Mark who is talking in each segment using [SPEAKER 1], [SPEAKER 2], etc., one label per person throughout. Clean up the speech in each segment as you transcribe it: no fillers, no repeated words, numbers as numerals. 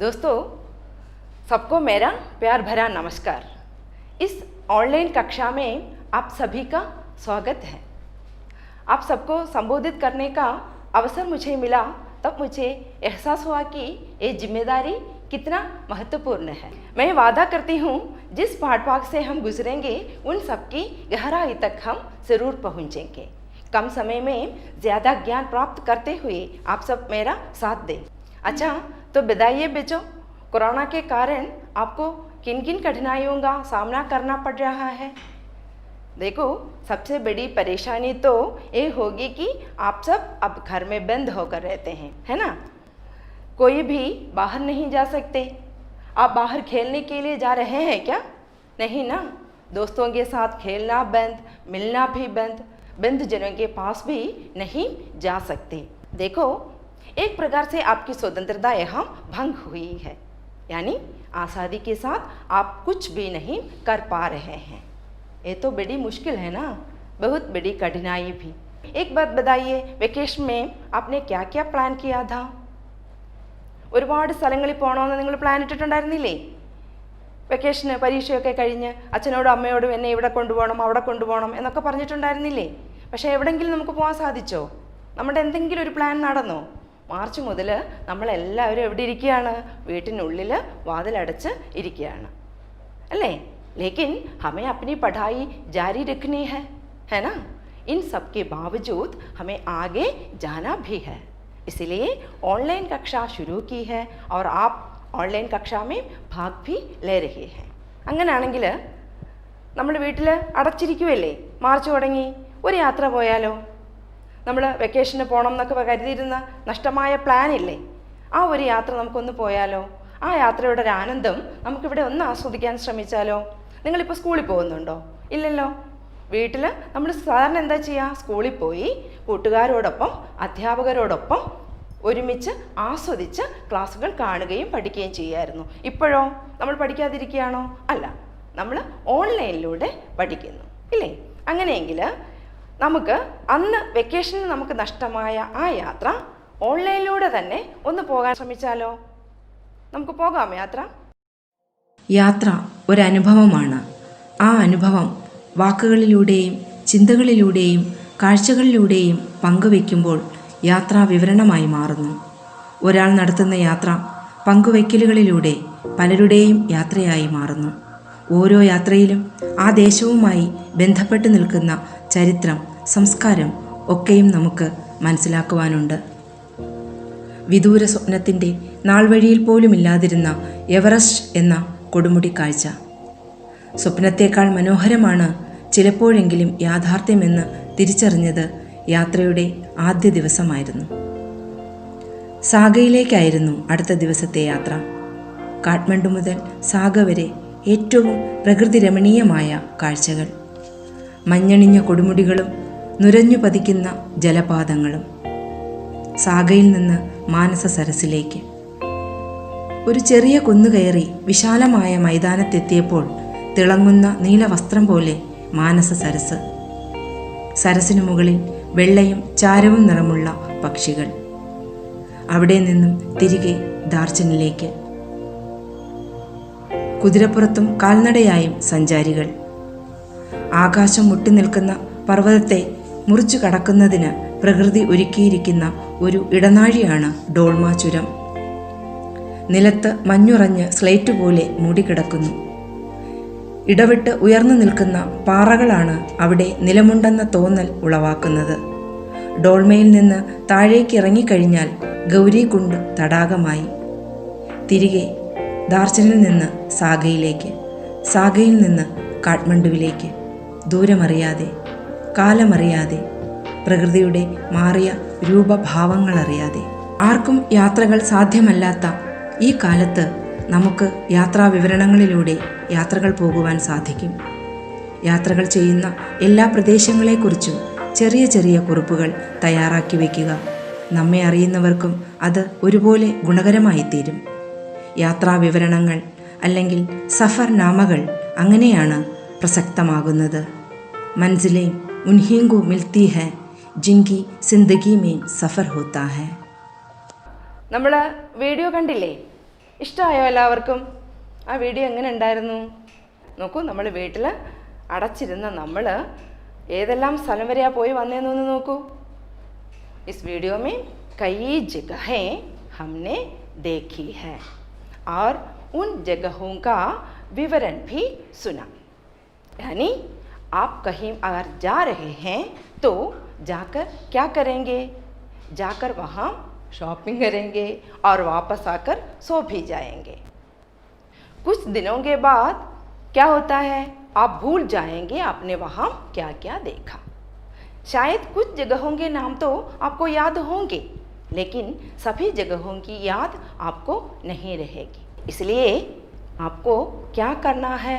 [SPEAKER 1] दोस्तों, सबको मेरा प्यार भरा नमस्कार। इस ऑनलाइन कक्षा में आप सभी का स्वागत है। आप सबको संबोधित करने का अवसर मुझे मिला तब मुझे एहसास हुआ कि ये जिम्मेदारी कितना महत्वपूर्ण है। मैं वादा करती हूँ जिस पाठभाग से हम गुजरेंगे उन सब की गहराई तक हम ज़रूर पहुँचेंगे। कम समय में ज़्यादा ज्ञान प्राप्त करते हुए आप सब मेरा साथ दें। अच्छा, तो बताइए बच्चों, कोरोना के कारण आपको किन किन कठिनाइयों का सामना करना पड़ रहा है? देखो, सबसे बड़ी परेशानी तो ये होगी कि आप सब अब घर में बंद होकर रहते हैं, है ना? कोई भी बाहर नहीं जा सकते। आप बाहर खेलने के लिए जा रहे हैं क्या? नहीं ना। दोस्तों के साथ खेलना बंद, मिलना भी बंद, बंधुजनों के पास भी नहीं जा सकते। देखो, एक प्रकार से आपकी स्वतंत्रता यहाँ भंग हुई है, यानी आज़ादी के साथ आप कुछ भी नहीं कर पा रहे हैं। ये तो बड़ी मुश्किल है ना, बहुत बड़ी कठिनाई भी। एक बात बताइए, वेकेशन में आपने क्या क्या प्लान किया था? ഒരുപാട് സ്ഥലങ്ങളിൽ പോകണമെന്ന് നിങ്ങൾ പ്ലാൻ ഇട്ടിട്ടുണ്ടായിരുന്നില്ലേ? വെക്കേഷന് പരീക്ഷയൊക്കെ കഴിഞ്ഞ് അച്ഛനോടും അമ്മയോടും എന്നെ ഇവിടെ കൊണ്ടുപോകണം അവിടെ കൊണ്ടുപോകണം എന്നൊക്കെ പറഞ്ഞിട്ടുണ്ടായിരുന്നില്ലേ? പക്ഷേ എവിടെയെങ്കിലും നമുക്ക് പോകാൻ സാധിച്ചോ? നമ്മുടെ എന്തെങ്കിലും ഒരു പ്ലാൻ നടന്നോ? മാർച്ച് മുതൽ നമ്മളെല്ലാവരും എവിടെ ഇരിക്കുകയാണ്? വീട്ടിനുള്ളിൽ വാതിലടച്ച് ഇരിക്കുകയാണ് അല്ലേ? लेकिन हमें अपनी पढ़ाई जारी रखनी है ना? इन सब के बावजूद हमें आगे जाना भी है, इसलिए ऑनलाइन कक्षा शुरू की है और आप ऑनलाइन कक्षा में भाग भी ले रहे हैं। അങ്ങനെയാണെങ്കിൽ നമ്മൾ വീട്ടിൽ അടച്ചിരിക്കുമല്ലേ? മാർച്ച് തുടങ്ങി, ഒരു യാത്ര പോയാലോ? നമ്മൾ വെക്കേഷന് പോകണം എന്നൊക്കെ കരുതിയിരുന്ന നഷ്ടമായ പ്ലാനില്ലേ, ആ ഒരു യാത്ര നമുക്കൊന്ന് പോയാലോ? ആ യാത്രയുടെ ഒരു ആനന്ദം നമുക്കിവിടെ ഒന്ന് ആസ്വദിക്കാൻ ശ്രമിച്ചാലോ? നിങ്ങളിപ്പോൾ സ്കൂളിൽ പോകുന്നുണ്ടോ? ഇല്ലല്ലോ. വീട്ടിൽ നമ്മൾ സാധാരണ എന്താ ചെയ്യുക? സ്കൂളിൽ പോയി കൂട്ടുകാരോടൊപ്പം അധ്യാപകരോടൊപ്പം ഒരുമിച്ച് ആസ്വദിച്ച് ക്ലാസ്സുകൾ കാണുകയും പഠിക്കുകയും ചെയ്യുമായിരുന്നു. ഇപ്പോഴോ നമ്മൾ പഠിക്കാതിരിക്കുകയാണോ? അല്ല, നമ്മൾ ഓൺലൈനിലൂടെ പഠിക്കുന്നു, ഇല്ലേ? അങ്ങനെയെങ്കിൽ നമുക്ക് അന്ന് വെക്കേഷന് നമുക്ക് നഷ്ടമായ ആ യാത്ര ഓൺലൈനിലൂടെ തന്നെ ഒന്ന് പോകാൻ ശ്രമിച്ചാലോ? നമുക്ക് പോകാം യാത്ര.
[SPEAKER 2] യാത്ര ഒരനുഭവമാണ്. ആ അനുഭവം വാക്കുകളിലൂടെയും ചിന്തകളിലൂടെയും കാഴ്ചകളിലൂടെയും പങ്കുവയ്ക്കുമ്പോൾ യാത്രാ വിവരണമായി മാറുന്നു. ഒരാൾ നടത്തുന്ന യാത്ര പങ്കുവയ്ക്കലുകളിലൂടെ പലരുടെയും യാത്രയായി മാറുന്നു. ഓരോ യാത്രയിലും ആ ദേശവുമായി ബന്ധപ്പെട്ട് നിൽക്കുന്ന ചരിത്രം, സംസ്കാരം ഒക്കെയും നമുക്ക് മനസ്സിലാക്കുവാനുണ്ട്. വിദൂര സ്വപ്നത്തിൻ്റെ നാൾവഴിയിൽ പോലുമില്ലാതിരുന്ന എവറസ്റ്റ് എന്ന കൊടുമുടി കാഴ്ച. സ്വപ്നത്തേക്കാൾ മനോഹരമാണ് ചിലപ്പോഴെങ്കിലും യാഥാർത്ഥ്യമെന്ന് തിരിച്ചറിഞ്ഞത് യാത്രയുടെ ആദ്യ ദിവസമായിരുന്നു. സാഗയിലേക്കായിരുന്നു അടുത്ത ദിവസത്തെ യാത്ര. കാഠ്മണ്ഡു മുതൽ സാഗ വരെ ഏറ്റവും പ്രകൃതി രമണീയമായ കാഴ്ചകൾ. മഞ്ഞണിഞ്ഞ കൊടുമുടികളും നുരഞ്ഞു പതിക്കുന്ന ജലപാതങ്ങളും. സാഗയിൽ നിന്ന് മാനസ സരസിലേക്ക് ഒരു ചെറിയ കുന്നുകയറി വിശാലമായ മൈതാനത്തെത്തിയപ്പോൾ തിളങ്ങുന്ന നീലവസ്ത്രം പോലെ മാനസ സരസ്. സരസിനു മുകളിൽ വെള്ളയും ചാരവും നിറമുള്ള പക്ഷികൾ. അവിടെ നിന്നും തിരികെ ദാർച്ചനിലേക്ക്. കുതിരപ്പുറത്തും കാൽനടയായും സഞ്ചാരികൾ. ആകാശം മുട്ടി നിൽക്കുന്ന പർവ്വതത്തെ മുറിച്ചു കടക്കുന്നതിന് പ്രകൃതി ഒരുക്കിയിരിക്കുന്ന ഒരു ഇടനാഴിയാണ് ഡോൾമ ചുരം. നിലത്ത് മഞ്ഞുറഞ്ഞ് സ്ലേറ്റ് പോലെ മൂടിക്കിടക്കുന്നു. ഇടവിട്ട് ഉയർന്നു നിൽക്കുന്ന പാറകളാണ് അവിടെ നിലമുണ്ടെന്ന തോന്നൽ ഉളവാക്കുന്നത്. ഡോൾമയിൽ നിന്ന് താഴേക്ക് ഇറങ്ങിക്കഴിഞ്ഞാൽ ഗൗരികുണ്ട് തടാകമായി. തിരികെ ദാർച്ചനിൽ നിന്ന് സാഗയിലേക്ക്, സാഗയിൽ നിന്ന് കാഠ്മണ്ഡുവിലേക്ക്, ദൂരമറിയാതെ, കാലമറിയാതെ, പ്രകൃതിയുടെ മാറിയ രൂപഭാവങ്ങളറിയാതെ. ആർക്കും യാത്രകൾ സാധ്യമല്ലാത്ത ഈ കാലത്ത് നമുക്ക് യാത്രാ വിവരണങ്ങളിലൂടെ യാത്രകൾ പോകുവാൻ സാധിക്കും. യാത്രകൾ ചെയ്യുന്ന എല്ലാ പ്രദേശങ്ങളെക്കുറിച്ചും ചെറിയ ചെറിയ കുറിപ്പുകൾ തയ്യാറാക്കി വയ്ക്കുക. നമ്മെ അറിയുന്നവർക്കും അത് ഒരുപോലെ ഗുണകരമായി തീരും. യാത്രാ വിവരണങ്ങൾ അല്ലെങ്കിൽ സഫർ നാമകൾ അങ്ങനെയാണ് പ്രസക്തമാകുന്നത്. മൻസിലേം ഉൻഹീങ്കു മിൽത്തി high ജിൻകി Zindagi may Zafar ഹോത്താ high.
[SPEAKER 1] നമ്മൾ വീഡിയോ കണ്ടില്ലേ? ഇഷ്ടമായോ എല്ലാവർക്കും? ആ വീഡിയോ എങ്ങനെ ഉണ്ടായിരുന്നു? നോക്കൂ, നമ്മൾ വീട്ടിൽ അടച്ചിരുന്ന നമ്മൾ ഏതെല്ലാം സ്ഥലം വരെയാണ് പോയി വന്നതെന്നൊന്ന് നോക്കൂ. ഇസ് വീഡിയോ में कई जगहें हमने देखी है और उन जगहों का विवरण भी सुना. यानी आप कहीं अगर जा रहे हैं तो जाकर क्या करेंगे? जाकर वहाँ शॉपिंग करेंगे और वापस आकर सो भी जाएंगे. कुछ दिनों के बाद क्या होता है? आप भूल जाएंगे आपने वहाँ क्या क्या देखा. शायद कुछ जगहों के नाम तो आपको याद होंगे, लेकिन सभी जगहों की याद आपको नहीं रहेगी. इसलिए आपको क्या करना है?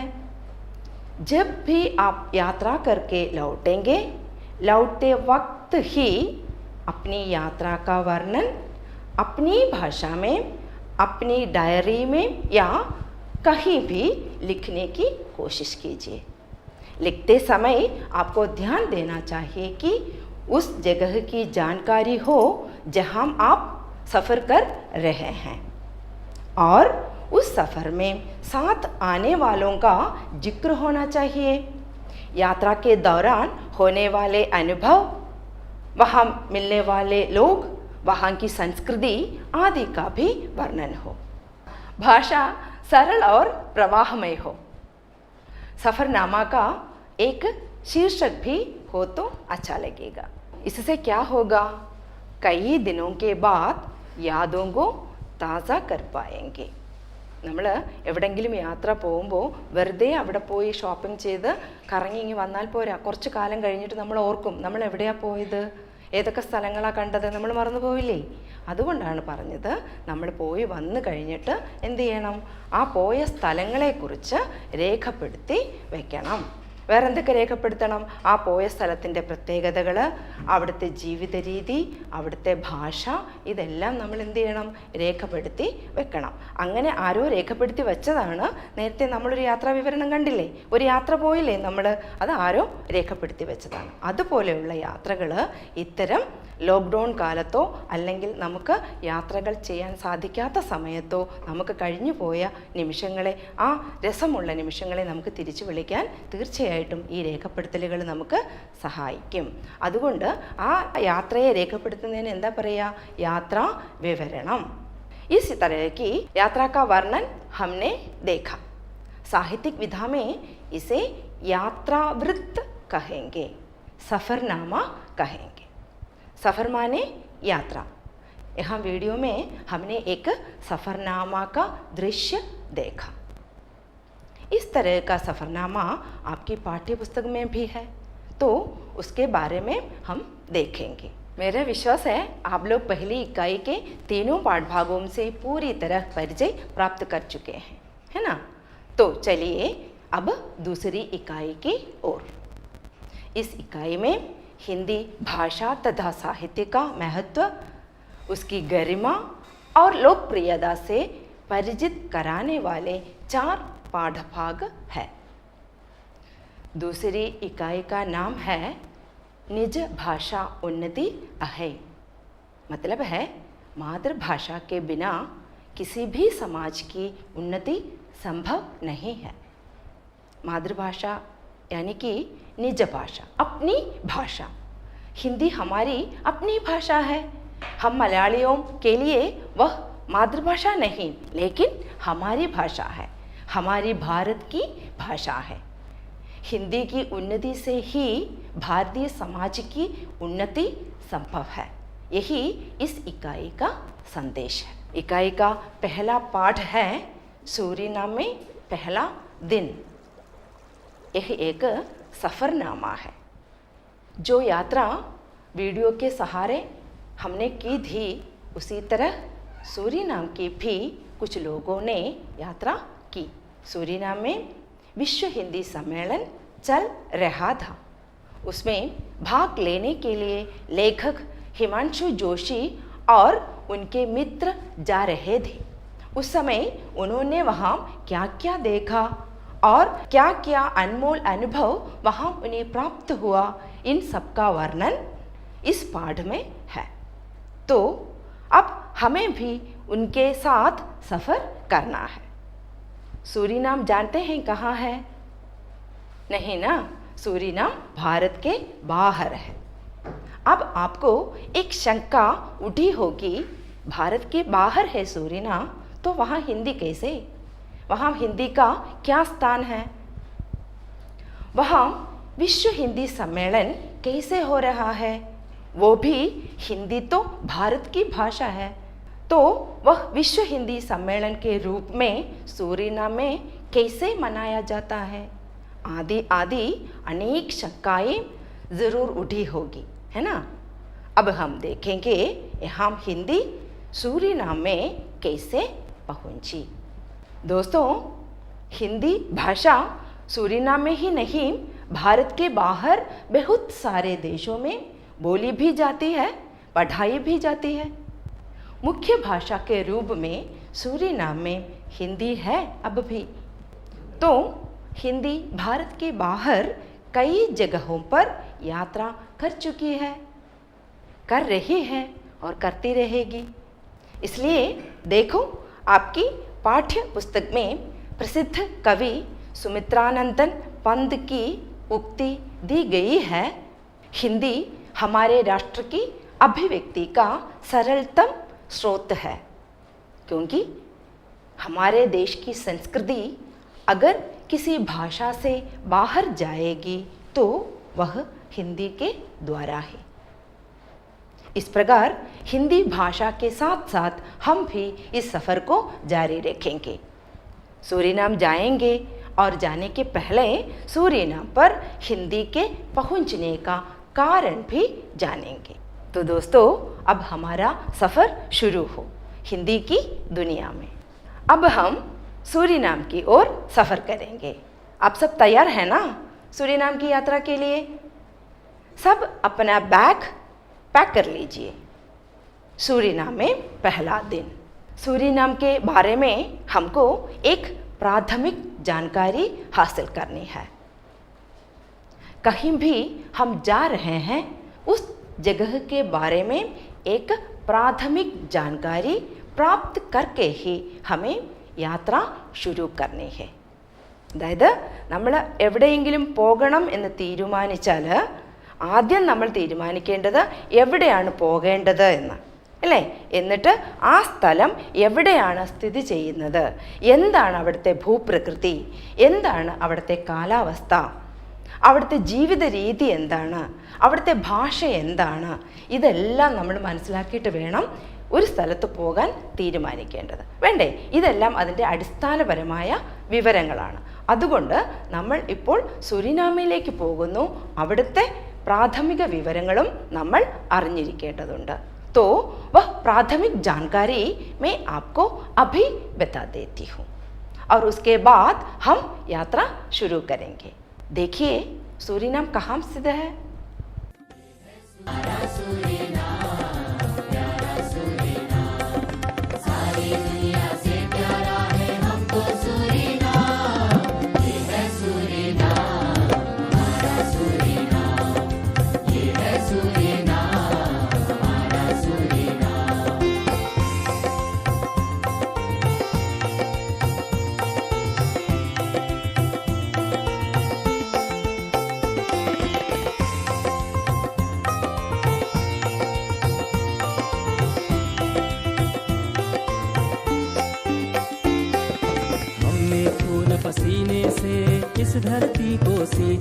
[SPEAKER 1] जब भी आप यात्रा करके लौटेंगे, लौटते वक्त ही अपनी यात्रा का वर्णन अपनी भाषा में, अपनी डायरी में या कहीं भी लिखने की कोशिश कीजिए. लिखते समय आपको ध्यान देना चाहिए कि उस जगह की जानकारी हो जहां आप सफ़र कर रहे हैं और उस सफ़र में साथ आने वालों का जिक्र होना चाहिए. यात्रा के दौरान होने वाले अनुभव, वहाँ मिलने वाले लोग, वहाँ की संस्कृति आदि का भी वर्णन हो. भाषा सरल और प्रवाहमय हो. सफ़रनामा का एक शीर्षक भी हो तो अच्छा लगेगा. इससे क्या होगा? कई दिनों के बाद यादों को ताज़ा कर पाएंगे. നമ്മൾ എവിടെയെങ്കിലും യാത്ര പോകുമ്പോൾ വെറുതെ അവിടെ പോയി ഷോപ്പിംഗ് ചെയ്ത് കറങ്ങി ഇങ്ങി വന്നാൽ പോരാ. കുറച്ച് കാലം കഴിഞ്ഞിട്ട് നമ്മൾ ഓർക്കും നമ്മൾ എവിടെയാണ് പോയത്, ഏതൊക്കെ സ്ഥലങ്ങളാണ് കണ്ടത്, നമ്മൾ മറന്നു പോവില്ലേ? അതുകൊണ്ടാണ് പറഞ്ഞത് നമ്മൾ പോയി വന്നു കഴിഞ്ഞിട്ട് എന്ത് ചെയ്യണം? ആ പോയ സ്ഥലങ്ങളെക്കുറിച്ച് രേഖപ്പെടുത്തി വെക്കണം. വേറെ എന്തൊക്കെ രേഖപ്പെടുത്തണം? ആ പോയ സ്ഥലത്തിൻ്റെ പ്രത്യേകതകൾ, അവിടുത്തെ ജീവിത രീതി, അവിടുത്തെ ഭാഷ, ഇതെല്ലാം നമ്മൾ എന്ത് ചെയ്യണം? രേഖപ്പെടുത്തി വെക്കണം. അങ്ങനെ ആരോ രേഖപ്പെടുത്തി വെച്ചതാണ്. നേരത്തെ നമ്മളൊരു യാത്രാ വിവരണം കണ്ടില്ലേ? ഒരു യാത്ര പോയില്ലേ നമ്മൾ? അത് ആരോ രേഖപ്പെടുത്തി വെച്ചതാണ്. അതുപോലെയുള്ള യാത്രകൾ ഇത്തരം ലോക്ക്ഡൗൺ കാലത്തോ അല്ലെങ്കിൽ നമുക്ക് യാത്രകൾ ചെയ്യാൻ സാധിക്കാത്ത സമയത്തോ നമുക്ക് കഴിഞ്ഞു പോയ നിമിഷങ്ങളെ, ആ രസമുള്ള നിമിഷങ്ങളെ നമുക്ക് തിരിച്ചു വിളിക്കാൻ തീർച്ചയായിട്ടും ഈ രേഖപ്പെടുത്തലുകൾ നമുക്ക് സഹായിക്കും. അതുകൊണ്ട് ആ യാത്രയെ രേഖപ്പെടുത്തുന്നതിന് എന്താ പറയുക? യാത്രാ വിവരണം. इस तरह की यात्रा का वर्णन हमने देखा. साहित्यिक विधा में इसे यात्रावृत्त कहेंगे, सफ़रनामा कहेंगे. सफ़र माने यात्रा. यहाँ वीडियो में हमने एक सफ़रनामा का दृश्य देखा. इस तरह का सफ़रनामा आपकी पाठ्य पुस्तक में भी है, तो उसके बारे में हम देखेंगे. मेरा विश्वास है आप लोग पहली इकाई के तीनों पाठ भागों से पूरी तरह परिचय प्राप्त कर चुके हैं, है ना? तो चलिए अब दूसरी इकाई की ओर. इस इकाई में हिंदी भाषा तथा साहित्य का महत्व, उसकी गरिमा और लोकप्रियता से परिचित कराने वाले 4 पाठभाग है. दूसरी इकाई का नाम है निज भाषा उन्नति अहै. मतलब है मातृभाषा के बिना किसी भी समाज की उन्नति संभव नहीं है. मातृभाषा यानी कि निज भाषा, अपनी भाषा. हिंदी हमारी अपनी भाषा है. हम मलयालियों के लिए वह मातृभाषा नहीं, लेकिन हमारी भाषा है, हमारी भारत की भाषा है. हिंदी की उन्नति से ही भारतीय समाज की उन्नति संभव है। यही इस इकाई का संदेश है। इकाई का पहला पाठ है सूरीनाम में पहला दिन। यह एक सफ़रनामा है। जो यात्रा वीडियो के सहारे हमने की थी, उसी तरह सूरीनाम की भी कुछ लोगों ने यात्रा की। सूरीनाम में विश्व हिंदी सम्मेलन चल रहा था। उसमें भाग लेने के लिए लेखक हिमांशु जोशी और उनके मित्र जा रहे थे। उस समय उन्होंने वहाँ क्या क्या देखा और क्या क्या अनमोल अनुभव वहाँ उन्हें प्राप्त हुआ, इन सब का वर्णन इस पाठ में है। तो अब हमें भी उनके साथ सफ़र करना है। सूरीनाम जानते हैं कहाँ है? नहीं ना, सूरीनाम भारत के बाहर है। अब आपको एक शंका उठी होगी, भारत के बाहर है सूरीनाम, तो वहाँ हिंदी कैसे? वहाँ हिंदी का क्या स्थान है? वहाँ विश्व हिंदी सम्मेलन कैसे हो रहा है? वो भी हिंदी तो भारत की भाषा है, तो वह विश्व हिंदी सम्मेलन के रूप में सूरीनाम में कैसे मनाया जाता है? आदि आदि अनेक शंकाएं ज़रूर उठी होगी, है ना। अब हम देखेंगे यहाँ हिंदी सूरीनाम में कैसे पहुँची। दोस्तों, हिंदी भाषा सूरीनाम में ही नहीं, भारत के बाहर बहुत सारे देशों में बोली भी जाती है, पढ़ाई भी जाती है। मुख्य भाषा के रूप में सूरीनाम में हिंदी है अब भी। तो हिंदी भारत के बाहर कई जगहों पर यात्रा कर चुकी है, कर रही है और करती रहेगी। इसलिए देखो, आपकी पाठ्य पुस्तक में प्रसिद्ध कवि सुमित्रानंदन पंत की उक्ति दी गई है, हिंदी हमारे राष्ट्र की अभिव्यक्ति का सरलतम स्रोत है। क्योंकि हमारे देश की संस्कृति अगर किसी भाषा से बाहर जाएगी तो वह हिंदी के द्वारा है। इस प्रकार हिंदी भाषा के साथ साथ हम भी इस सफ़र को जारी रखेंगे। सूरीनाम जाएंगे और जाने के पहले सूरीनाम पर हिंदी के पहुंचने का कारण भी जानेंगे। तो दोस्तों, अब हमारा सफ़र शुरू हो हिंदी की दुनिया में। अब हम सूरीनाम की ओर सफ़र करेंगे। आप सब तैयार हैं ना सूरीनाम की यात्रा के लिए? सब अपना बैग पैक कर लीजिए। सूरीनाम में पहला दिन। सूरीनाम के बारे में हमको एक प्राथमिक जानकारी हासिल करनी है। कहीं भी हम जा रहे हैं, उस जगह के बारे में एक प्राथमिक जानकारी प्राप्त करके ही हमें യാത്ര शुरू करनी है. അതായത് നമ്മൾ എവിടെയെങ്കിലും പോകണം എന്ന് തീരുമാനിച്ചാൽ ആദ്യം നമ്മൾ തീരുമാനിക്കേണ്ടത് എവിടെയാണ് പോകേണ്ടത് എന്ന്, അല്ലേ? എന്നിട്ട് ആ സ്ഥലം എവിടെയാണ് സ്ഥിതി ചെയ്യുന്നത്, എന്താണ് അവിടുത്തെ ഭൂപ്രകൃതി, എന്താണ് അവിടുത്തെ കാലാവസ്ഥ, അവിടുത്തെ ജീവിത രീതി എന്താണ്, അവിടുത്തെ ഭാഷ എന്താണ്, ഇതെല്ലാം നമ്മൾ മനസ്സിലാക്കിയിട്ട് വേണം ഒരു സ്ഥലത്ത് പോകാൻ തീരുമാനിക്കേണ്ടത്, വേണ്ടേ? ഇതെല്ലാം അതിൻ്റെ അടിസ്ഥാനപരമായ വിവരങ്ങളാണ്. അതുകൊണ്ട് നമ്മൾ ഇപ്പോൾ സുരിനാമിലേക്ക് പോകുന്നു. അവിടുത്തെ പ്രാഥമിക വിവരങ്ങളും നമ്മൾ അറിഞ്ഞിരിക്കേണ്ടതുണ്ട്. तो वह प्राथमिक जानकारी मैं आपको अभी बता देती हूँ और उसके बाद हम यात्रा शुरू करेंगे. देखिए सूरीनाम कहाँ स्थित है.
[SPEAKER 3] पसीने से इस धरती को सींचा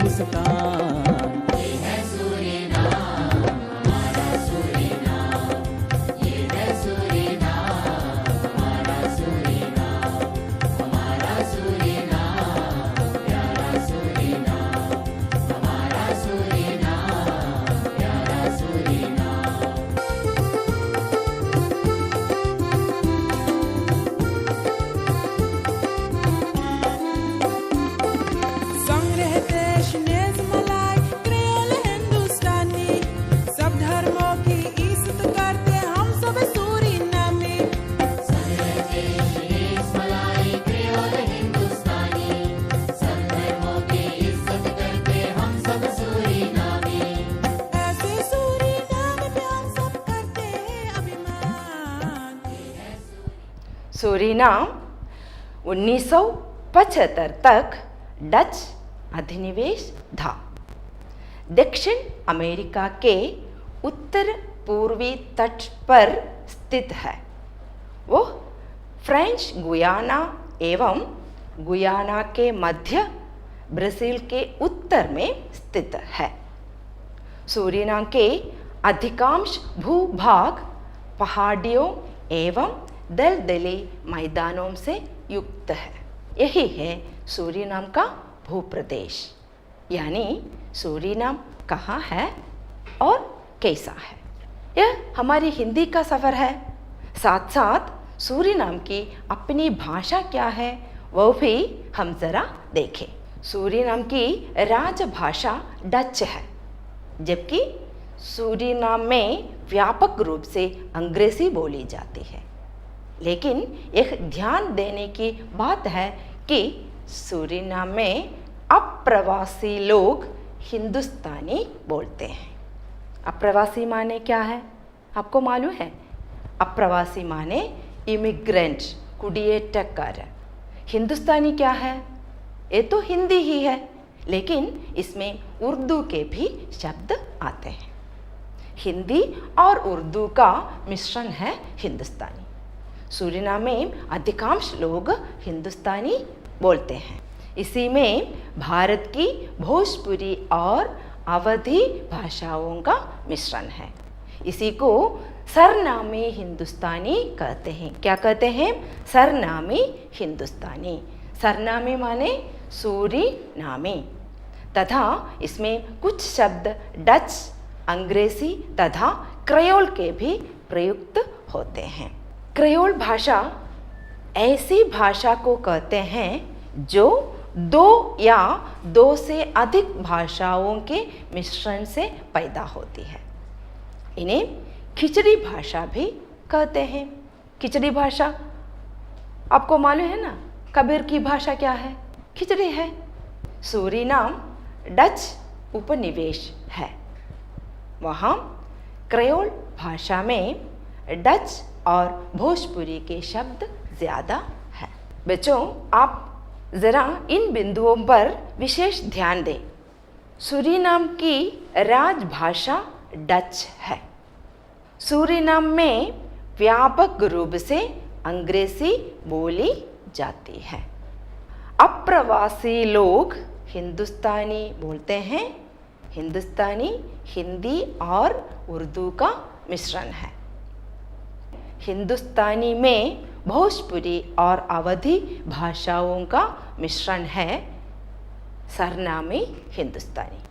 [SPEAKER 3] मुस्कान।
[SPEAKER 1] सूरीनाम 1975 तक डच अधिनिवेश था। दक्षिण अमेरिका के उत्तर पूर्वी तट पर स्थित है। वो फ्रेंच गुयाना एवं गुयाना के मध्य ब्राज़ील के उत्तर में स्थित है। सूरीनाम के अधिकांश भूभाग पहाड़ियों एवं दलदली मैदानों से युक्त है। यही है सूरीनाम का भूप्रदेश। यानी सूरीनाम कहाँ है और कैसा है, यह हमारी हिंदी का सफ़र है। साथ साथ सूरीनाम की अपनी भाषा क्या है वो भी हम ज़रा देखें। सूरीनाम की राजभाषा डच है, जबकि सूरीनाम में व्यापक रूप से अंग्रेज़ी बोली जाती है। लेकिन यह ध्यान देने की बात है कि सूरीनाम में अप्रवासी लोग हिंदुस्तानी बोलते हैं। अप्रवासी माने क्या है आपको मालूम है? अप्रवासी माने इमिग्रेंट, कुडियेटकार। हिंदुस्तानी क्या है? ये तो हिंदी ही है, लेकिन इसमें उर्दू के भी शब्द आते हैं। हिंदी और उर्दू का मिश्रण है हिंदुस्तानी। सूरीनाम में अधिकांश लोग हिंदुस्तानी बोलते हैं। इसी में भारत की भोजपुरी और अवधी भाषाओं का मिश्रण है। इसी को सरनामी हिंदुस्तानी कहते हैं। क्या कहते हैं? सरनामी हिंदुस्तानी। सरनामी माने सूरीनामी। तथा इसमें कुछ शब्द डच, अंग्रेजी तथा क्रेयोल के भी प्रयुक्त होते हैं। क्रेयोल भाषा ऐसी भाषा को कहते हैं जो दो या दो से अधिक भाषाओं के मिश्रण से पैदा होती है। इन्हें खिचड़ी भाषा भी कहते हैं। खिचड़ी भाषा आपको मालूम है ना, कबीर की भाषा क्या है? खिचड़ी है। सूरीनाम डच उपनिवेश है। वहाँ क्रेयोल भाषा में डच और भोजपुरी के शब्द ज़्यादा है। बच्चों, आप ज़रा इन बिंदुओं पर विशेष ध्यान दें। सूरीनाम की राजभाषा डच है। सूरीनाम में व्यापक रूप से अंग्रेजी बोली जाती है। अप्रवासी लोग हिंदुस्तानी बोलते हैं। हिंदुस्तानी हिंदी और उर्दू का मिश्रण है। हिंदुस्तानी में भोजपुरी और अवधी भाषाओं का मिश्रण है सरनामी हिंदुस्तानी।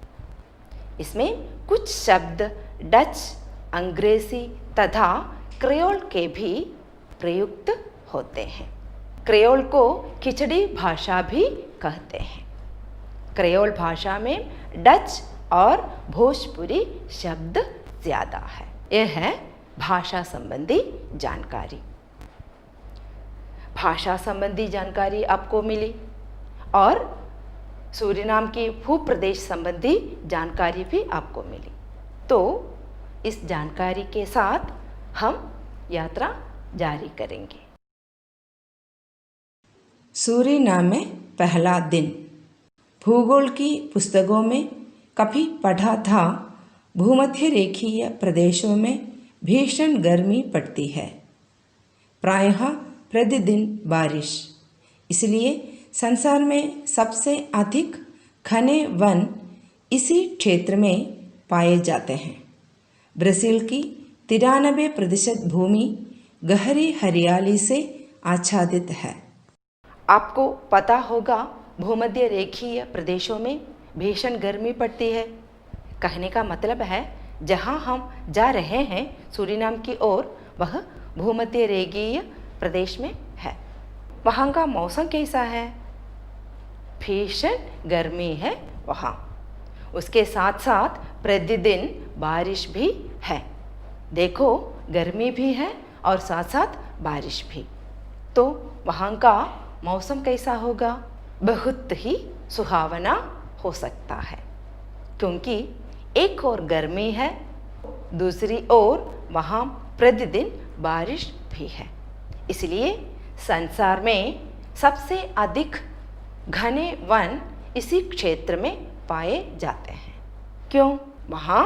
[SPEAKER 1] इसमें कुछ शब्द डच, अंग्रेजी तथा क्रेयोल के भी प्रयुक्त होते हैं। क्रेयोल को खिचड़ी भाषा भी कहते हैं। क्रेयोल भाषा में डच और भोजपुरी शब्द ज़्यादा है। यह है भाषा संबंधी जानकारी। भाषा संबंधी जानकारी आपको मिली और सूरीनाम की भूप्रदेश संबंधी जानकारी भी आपको मिली। तो इस जानकारी के साथ हम यात्रा जारी करेंगे।
[SPEAKER 2] सूरीनाम में पहला दिन। भूगोल की पुस्तकों में कभी पढ़ा था, भूमध्य रेखीय प्रदेशों में भीषण गर्मी पड़ती है, प्रायः प्रतिदिन बारिश। इसलिए संसार में सबसे अधिक घने वन इसी क्षेत्र में पाए जाते हैं। ब्राज़ील की 93% भूमि गहरी हरियाली से आच्छादित है।
[SPEAKER 1] आपको पता होगा भूमध्य रेखीय प्रदेशों में भीषण गर्मी पड़ती है। कहने का मतलब है जहाँ हम जा रहे हैं सूरीनाम की ओर, वह भूमध्य रेखीय प्रदेश में है। वहाँ का मौसम कैसा है? भीषण गर्मी है वहाँ। उसके साथ साथ प्रतिदिन बारिश भी है। देखो, गर्मी भी है और साथ साथ बारिश भी। तो वहाँ का मौसम कैसा होगा? बहुत ही सुहावना हो सकता है, क्योंकि एक और गर्मी है, दूसरी ओर वहाँ प्रतिदिन बारिश भी है। इसलिए संसार में सबसे अधिक घने वन इसी क्षेत्र में पाए जाते हैं। क्यों? वहाँ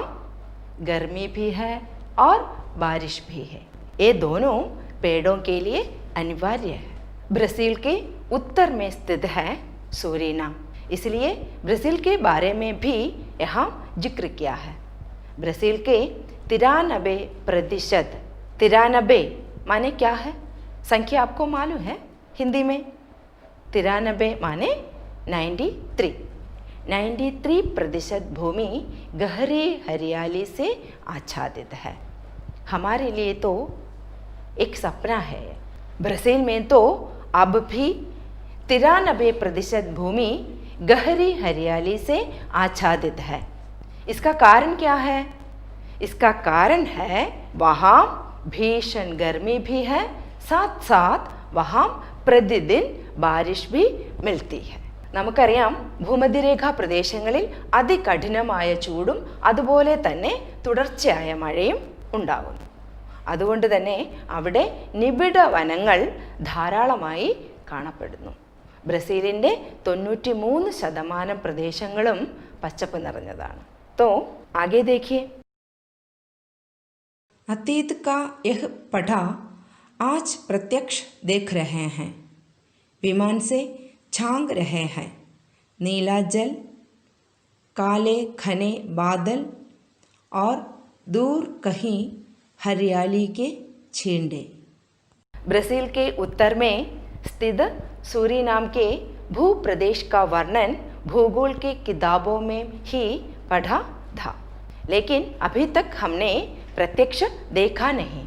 [SPEAKER 1] गर्मी भी है और बारिश भी है। ये दोनों पेड़ों के लिए अनिवार्य है। ब्राज़ील के उत्तर में स्थित है सूरीनाम, इसलिए ब्राज़ील के बारे में भी यहाँ जिक्र किया है। ब्राज़ील के 93%, 93 माने क्या है? संख्या आपको मालूम है हिंदी में? 93 माने 93% भूमि गहरी हरियाली से आच्छादित है। हमारे लिए तो एक सपना है। ब्राज़ील में तो अब भी 93% भूमि गहरी हरियाली से आच्छादित है। इसका कारण क्या है? इसका कारण है वहाँ भीषण गर्मी भी है, साथ साथ वहाँ പ്രതിദിൻ ബാരിഷ് भी मिलती है. നമുക്കറിയാം ഭൂമധ്യരേഖാ പ്രദേശങ്ങളിൽ അതികഠിനമായ ചൂടും അതുപോലെ തന്നെ തുടർച്ചയായ മഴയും ഉണ്ടാകുന്നു. അതുകൊണ്ട് തന്നെ അവിടെ നിബിഡ വനങ്ങൾ ധാരാളമായി കാണപ്പെടുന്നു. ബ്രസീലിൻ്റെ 93% പ്രദേശങ്ങളും പച്ചപ്പ് നിറഞ്ഞതാണ്. तो आगे देखिए.
[SPEAKER 2] अतीत का यह पढ़ा आज प्रत्यक्ष देख रहे हैं. विमान से झांक रहे हैं. नीला जल, काले घने बादल और दूर कहीं हरियाली के छींटे.
[SPEAKER 1] ब्राज़ील के उत्तर में स्थित सूरीनाम के भूप्रदेश का वर्णन भूगोल की किताबों में ही पढ़ा था, लेकिन अभी तक हमने प्रत्यक्ष देखा नहीं.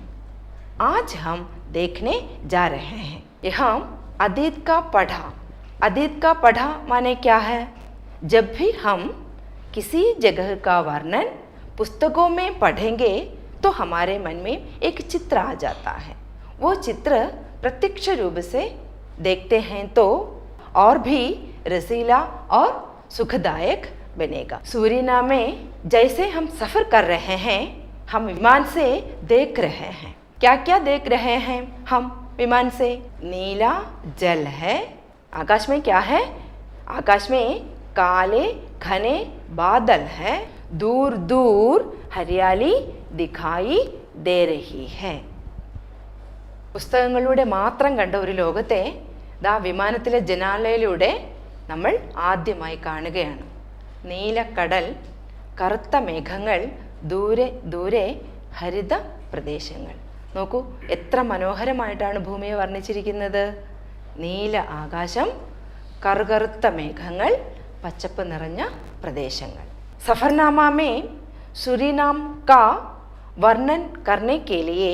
[SPEAKER 1] आज हम देखने जा रहे हैं. यहाँ अतीत का पढ़ा. अतीत का पढ़ा माने क्या है? जब भी हम किसी जगह का वर्णन पुस्तकों में पढ़ेंगे तो हमारे मन में एक चित्र आ जाता है. वो चित्र प्रत्यक्ष रूप से देखते हैं तो और भी रसीला और सुखदायक बनेगा. सूरीनाम में जैसे हम सफ़र कर रहे हैं, हम विमान से देख रहे हैं. क्या क्या देख रहे हैं हम विमान से? नीला जल है. आकाश में क्या है? आकाश में काले घने बादल है. दूर दूर हरियाली दिखाई दे रही है. പുസ്തകങ്ങളിലൂടെ മാത്രം കണ്ട ഒരു ലോകത്തെ ദാ വിമാനത്തിലെ ജനാലയിലൂടെ നമ്മൾ ആദ്യമായി കാണുകയാണ്. നീലക്കടൽ, കറുത്ത മേഘങ്ങൾ, ദൂരെ ദൂരെ ഹരിത പ്രദേശങ്ങൾ. നോക്കൂ, എത്ര മനോഹരമായിട്ടാണ് ഭൂമിയെ വർണ്ണിച്ചിരിക്കുന്നത്. നീല ആകാശം, കറുകറുത്ത മേഘങ്ങൾ, പച്ചപ്പ് നിറഞ്ഞ പ്രദേശങ്ങൾ. सफ़रनामा में सूरीनाम का वर्णन करने के लिए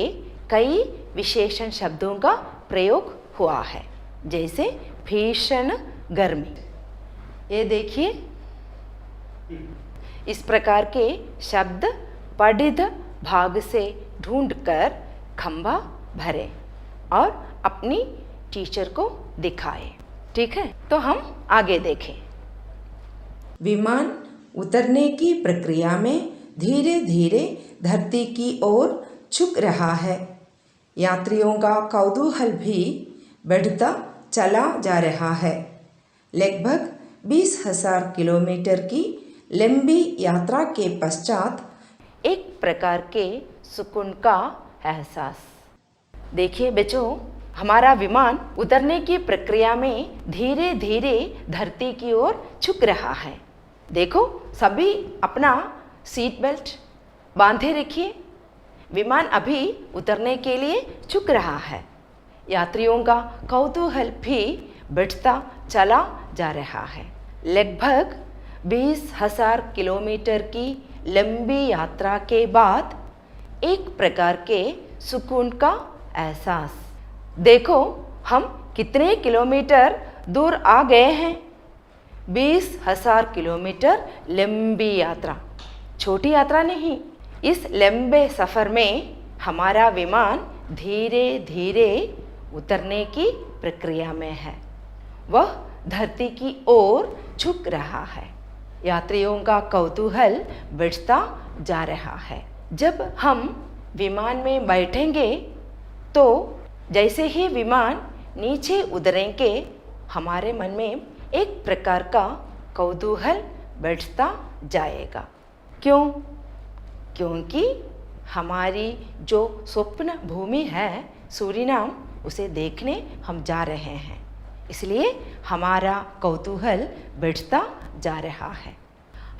[SPEAKER 1] कई विशेषण शब्दों का प्रयोग हुआ है, जैसे भीषण गर्मी. ये देखिए, इस प्रकार के शब्द पठित भाग से ढूंढकर खंबा भरे और अपनी टीचर को दिखाए. ठीक है, तो हम आगे देखें.
[SPEAKER 2] विमान उतरने की प्रक्रिया में धीरे धीरे धरती की ओर झुक रहा है. यात्रियों का कौतूहल भी बढ़ता चला जा रहा है. लगभग 20,000 किलोमीटर की लंबी यात्रा के पश्चात
[SPEAKER 1] एक प्रकार के सुकून का एहसास. देखिए बच्चों, हमारा विमान उतरने की प्रक्रिया में धीरे धीरे धरती की ओर झुक रहा है. देखो सभी अपना सीट बेल्ट बांधे रखिए। विमान अभी उतरने के लिए झुक रहा है। यात्रियों का कौतूहल भी बढ़ता चला जा रहा है। लगभग 20,000 किलोमीटर की लंबी यात्रा के बाद एक प्रकार के सुकून का एहसास। देखो हम कितने किलोमीटर दूर आ गए हैं। 20,000 किलोमीटर लंबी यात्रा, छोटी यात्रा नहीं। इस लंबे सफ़र में हमारा विमान धीरे धीरे उतरने की प्रक्रिया में है। वह धरती की ओर झुक रहा है। यात्रियों का कौतूहल बढ़ता जा रहा है। जब हम विमान में बैठेंगे तो जैसे ही विमान नीचे उतरेंगे, हमारे मन में एक प्रकार का कौतूहल बढ़ता जाएगा। क्यों? क्योंकि हमारी जो स्वप्न भूमि है सूरीनाम, उसे देखने हम जा रहे हैं। इसलिए हमारा कौतूहल बढ़ता जा रहा है।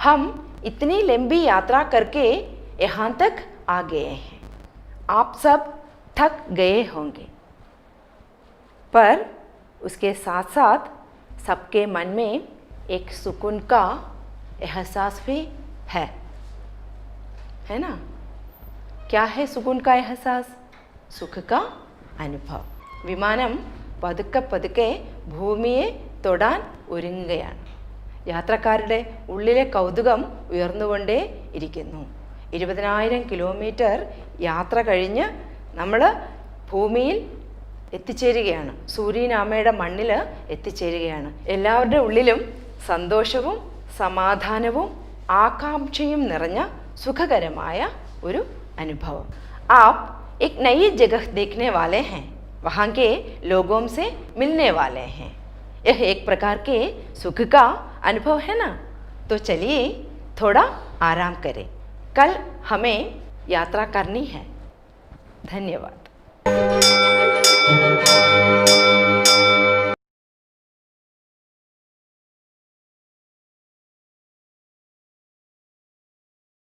[SPEAKER 1] हम इतनी लंबी यात्रा करके यहाँ तक आ गए हैं। आप सब थक गए होंगे, पर उसके साथ साथ सबके मन में एक सुकून का एहसास भी है ना? क्या है सुकून का एहसास? सुख का അനുഭവം. വിമാനം പതുക്കെ പതുക്കെ ഭൂമിയെ തൊടാൻ ഒരുങ്ങുകയാണ്. യാത്രക്കാരുടെ ഉള്ളിലെ കൗതുകം ഉയർന്നുകൊണ്ടേ ഇരിക്കുന്നു. 20,000 കിലോമീറ്റർ യാത്ര കഴിഞ്ഞ് നമ്മൾ ഭൂമിയിൽ എത്തിച്ചേരുകയാണ്. സൂര്യനാമയുടെ മണ്ണിൽ എത്തിച്ചേരുകയാണ്. എല്ലാവരുടെ ഉള്ളിലും സന്തോഷവും സമാധാനവും ആകാംക്ഷയും നിറഞ്ഞ സുഖകരമായ ഒരു അനുഭവം. आप एक नई जगह देखने वाले हैं, वहाँ के लोगों से मिलने वाले हैं। यह एक प्रकार के सुख का अनुभव है ना? तो चलिए थोड़ा आराम करें। कल हमें यात्रा करनी है। धन्यवाद।